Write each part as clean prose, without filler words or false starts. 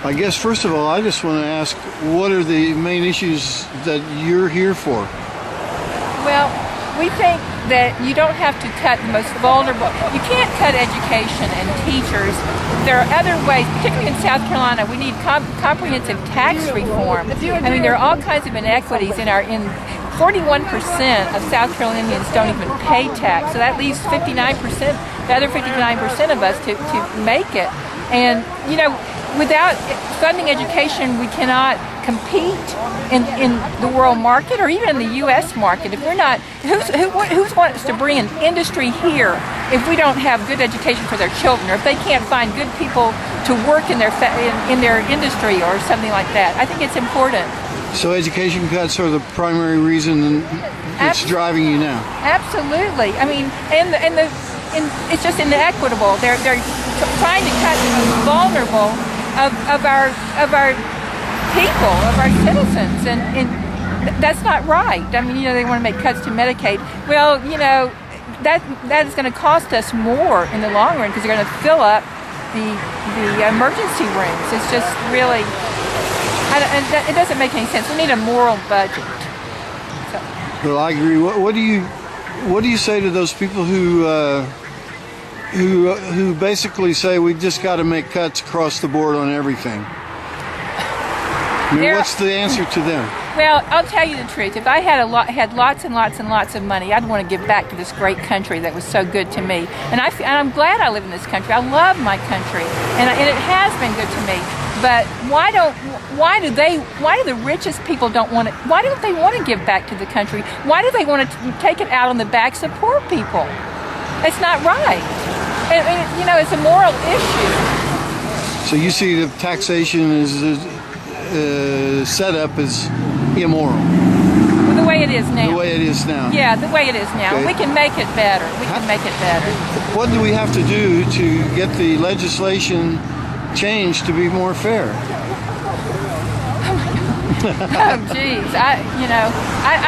I guess, first of all, I just want to ask, what are the main issues that you're here for? Well, we think that you don't have to cut the most vulnerable. You can't cut education and teachers. There are other ways, particularly in South Carolina, we need comprehensive tax reform. I mean, there are all kinds of inequities in 41% of South Carolinians don't even pay tax, so that leaves 59%, the other 59% of us to make it. And, you know, without funding education, we cannot compete in the world market or even in the U.S. market. If we're not, who wants to bring an industry here if we don't have good education for their children, or if they can't find good people to work in their industry or something like that? I think it's important. So education cuts are the primary reason that's driving you now? Absolutely. I mean, and it's just inequitable. They're trying to cut the most vulnerable of our people, of our citizens, and that's not right. I mean, you know, they want to make cuts to Medicaid. Well, you know, that is going to cost us more in the long run because they're going to fill up the emergency rooms. It's just really, it doesn't make any sense. We need a moral budget. So. Well, I agree. What do you say to those people who basically say we just got to make cuts across the board on everything? I mean, what's the answer to them? Well, I'll tell you the truth. If I had lots and lots and lots of money, I'd want to give back to this great country that was so good to me. And I'm glad I live in this country. I love my country, and it has been good to me. But why do the richest people why don't they want to give back to the country? Why do they want to take it out on the backs of poor people? It's not right. You know, it's a moral issue. So you see the taxation is set up as immoral. Well, the way it is now. The way it is now. Yeah, the way it is now. Okay. We can make it better. What do we have to do to get the legislation changed to be more fair? Oh, geez. I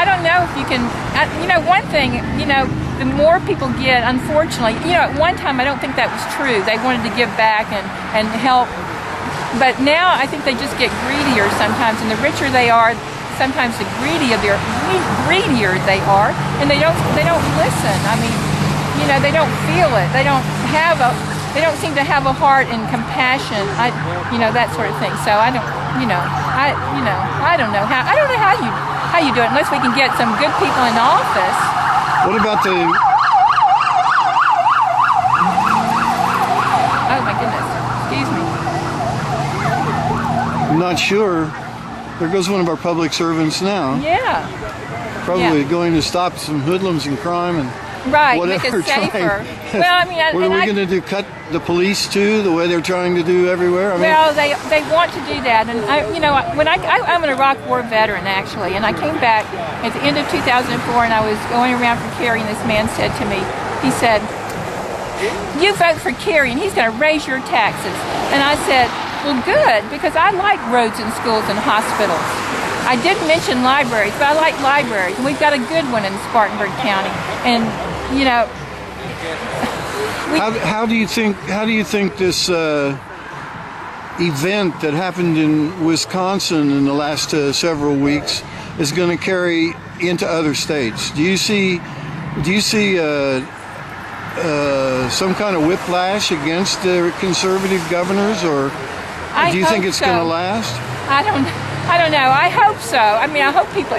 don't know if you can. One thing, the more people get, unfortunately, at one time I don't think that was true. They wanted to give back and help. But now I think they just get greedier sometimes, and the richer they are, sometimes the greedier they are, and they don't listen. I mean, they don't feel it. They don't seem to have a heart and compassion. That sort of thing. So I don't know how you do it unless we can get some good people in office. What about the? Oh my goodness! Excuse me. I'm not sure. There goes one of our public servants now. Yeah. Probably going to stop some hoodlums and crime and whatever. Make it safer. Well, I mean, what are we going to do? Cut the police too, the way they're trying to do everywhere? Well, they want to do that, and I'm an Iraq War veteran actually, and I came back at the end of 2004, and I was going around for Kerry, and this man said to me, he said, "You vote for Kerry, and he's going to raise your taxes." And I said, well, good, because I like roads and schools and hospitals. I didn't mention libraries, but I like libraries, and we've got a good one in Spartanburg County. And how do you think this event that happened in Wisconsin in the last several weeks is going to carry into other states? Do you see some kind of whiplash against the conservative governors, or do you think it's going to last? I don't know. I hope so. I mean, I hope people,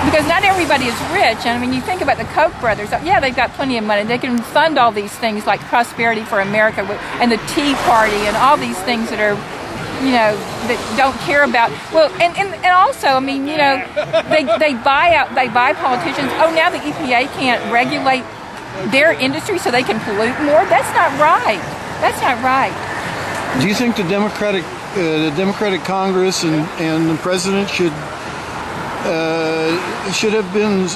because not everybody is rich. And I mean, you think about the Koch brothers. Yeah, they've got plenty of money. They can fund all these things like Prosperity for America and the Tea Party and all these things that are, that don't care about. Well, and also, I mean, they buy politicians. Oh, now the EPA can't regulate their industry so they can pollute more. That's not right. That's not right. Do you think the Democratic Congress and the president should have been,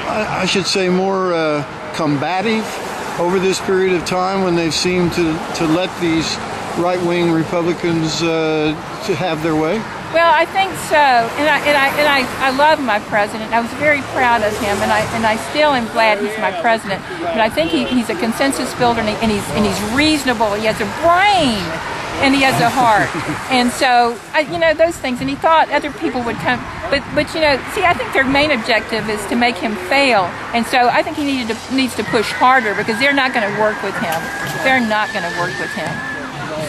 I should say, more combative over this period of time when they've seemed to let these right-wing Republicans to have their way? Well, I think so, and I love my president. I was very proud of him, and I still am glad he's my president. But I think he's a consensus builder, and he's reasonable. He has a brain, and he has a heart, and so you know, those things. And he thought other people would come, but you know, see, I think their main objective is to make him fail, and so I think he needs to push harder, because they're not going to work with him. They're not going to work with him.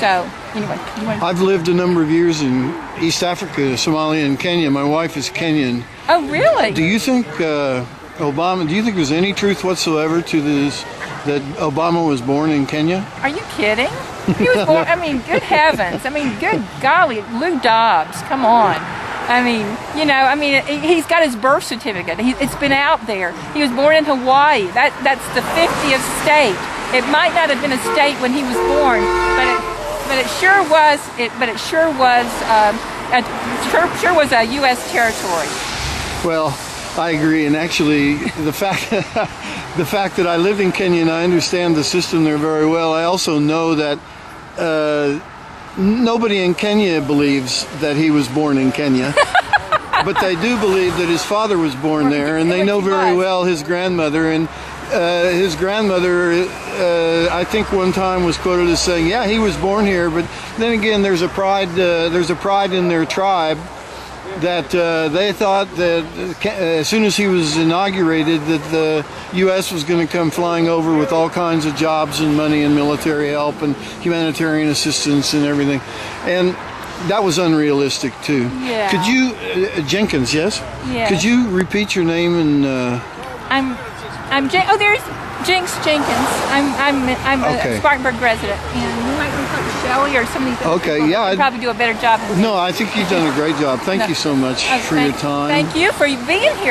So anyway, I've lived a number of years in East Africa, Somalia, and Kenya. My wife is Kenyan. Oh, really? Do you think Obama? Do you think there's any truth whatsoever to this, that Obama was born in Kenya? Are you kidding? He was born. I mean, good heavens! I mean, good golly, Lou Dobbs. Come on. I mean, you know, I mean, he's got his birth certificate. It's been out there. He was born in Hawaii. That's the 50th state. It might not have been a state when he was born, but it sure was. It sure was a U.S. territory. Well, I agree, and actually, the fact that I lived in Kenya and I understand the system there very well, I also know that nobody in Kenya believes that he was born in Kenya, but they do believe that his father was born there, and they know very well his grandmother. And his grandmother, I think one time was quoted as saying, "Yeah, he was born here." But then again, there's a pride in their tribe that they thought that as soon as he was inaugurated, that the U.S. was going to come flying over with all kinds of jobs and money and military help and humanitarian assistance and everything, and that was unrealistic too. Yeah. Could you, Jenkins? Yes. Yeah. Could you repeat your name and? Oh, there's Jenks Jenkins. I'm Okay. a Spartanburg resident, and you might want to talk to Shelley or some of these other Okay, people. yeah, They'd probably do a better job than me. No, I think you've done a great job. Thank you so much for your time. Thank you for being here.